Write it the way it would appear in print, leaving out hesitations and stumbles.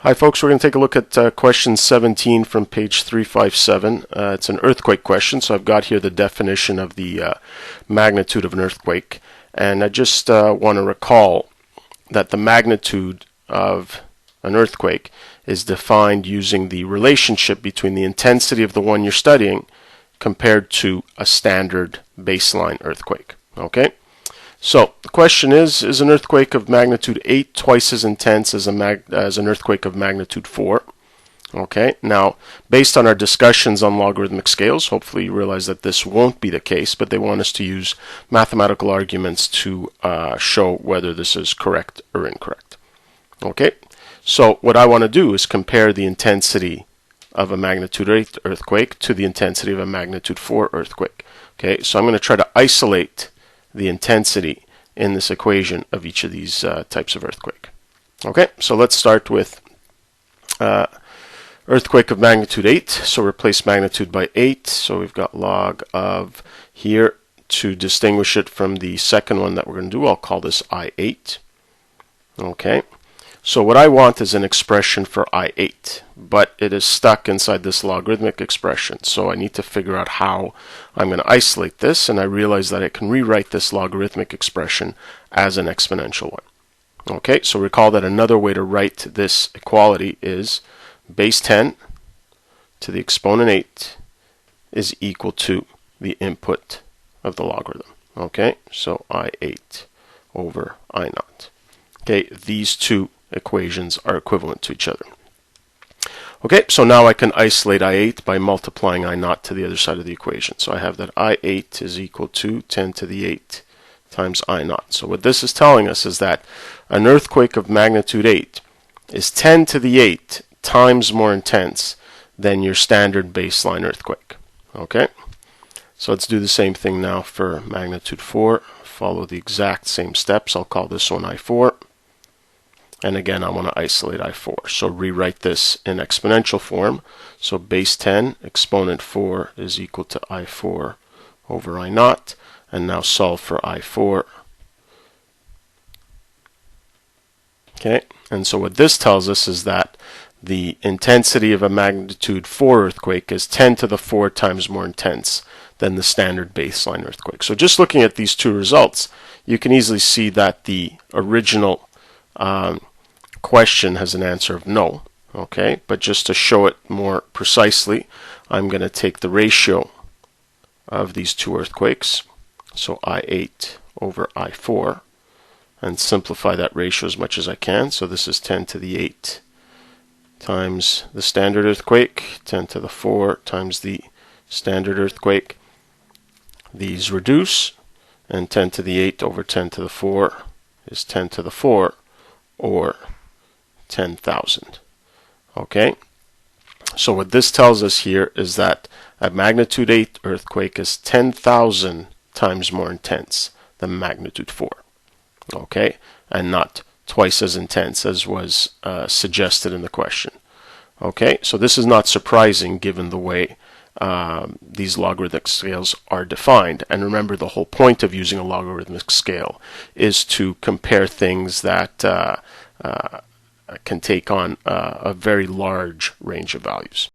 Hi folks, we're going to take a look at question 17 from page 357. It's an earthquake question, so I've got here the definition of the magnitude of an earthquake. And I just want to recall that the magnitude of an earthquake is defined using the relationship between the intensity of the one you're studying compared to a standard baseline earthquake. Okay? So the question is an earthquake of magnitude 8 twice as intense as an earthquake of magnitude 4? Okay, now based on our discussions on logarithmic scales, hopefully you realize that this won't be the case, but they want us to use mathematical arguments to show whether this is correct or incorrect. Okay, so what I want to do is compare the intensity of a magnitude 8 earthquake to the intensity of a magnitude 4 earthquake. Okay, so I'm going to try to isolate the intensity in this equation of each of these types of earthquake. Okay, so let's start with earthquake of magnitude 8. So replace magnitude by 8. So we've got log of here. To distinguish it from the second one that we're going to do, I'll call this I8. Okay, so what I want is an expression for I8, but it is stuck inside this logarithmic expression. So I need to figure out how I'm going to isolate this, and I realize that I can rewrite this logarithmic expression as an exponential one. Okay, so recall that another way to write this equality is base 10 to the exponent 8 is equal to the input of the logarithm. Okay, so I8 over I0. Okay, these two equations are equivalent to each other. Okay, so now I can isolate I8 by multiplying I0 to the other side of the equation. So I have that I8 is equal to 10 to the 8 times I0. So what this is telling us is that an earthquake of magnitude 8 is 10 to the 8 times more intense than your standard baseline earthquake. Okay, so let's do the same thing now for magnitude 4. Follow the exact same steps. I'll call this one I4. And again, I want to isolate I4. So rewrite this in exponential form. So base 10 exponent 4 is equal to I4 over I0. And now solve for I4. Okay, and so what this tells us is that the intensity of a magnitude 4 earthquake is 10 to the 4 times more intense than the standard baseline earthquake. So just looking at these two results, you can easily see that the original question has an answer of no. Okay, but just to show it more precisely, I'm going to take the ratio of these two earthquakes, so I8 over I4, and simplify that ratio as much as I can. So this is 10 to the 8 times the standard earthquake, 10 to the 4 times the standard earthquake. These reduce, and 10 to the 8 over 10 to the 4 is 10 to the 4, or 10,000. Okay, so what this tells us here is that a magnitude 8 earthquake is 10,000 times more intense than magnitude 4. Okay, and not twice as intense as was suggested in the question. Okay, so this is not surprising given the way these logarithmic scales are defined. And remember, the whole point of using a logarithmic scale is to compare things that can take on a very large range of values.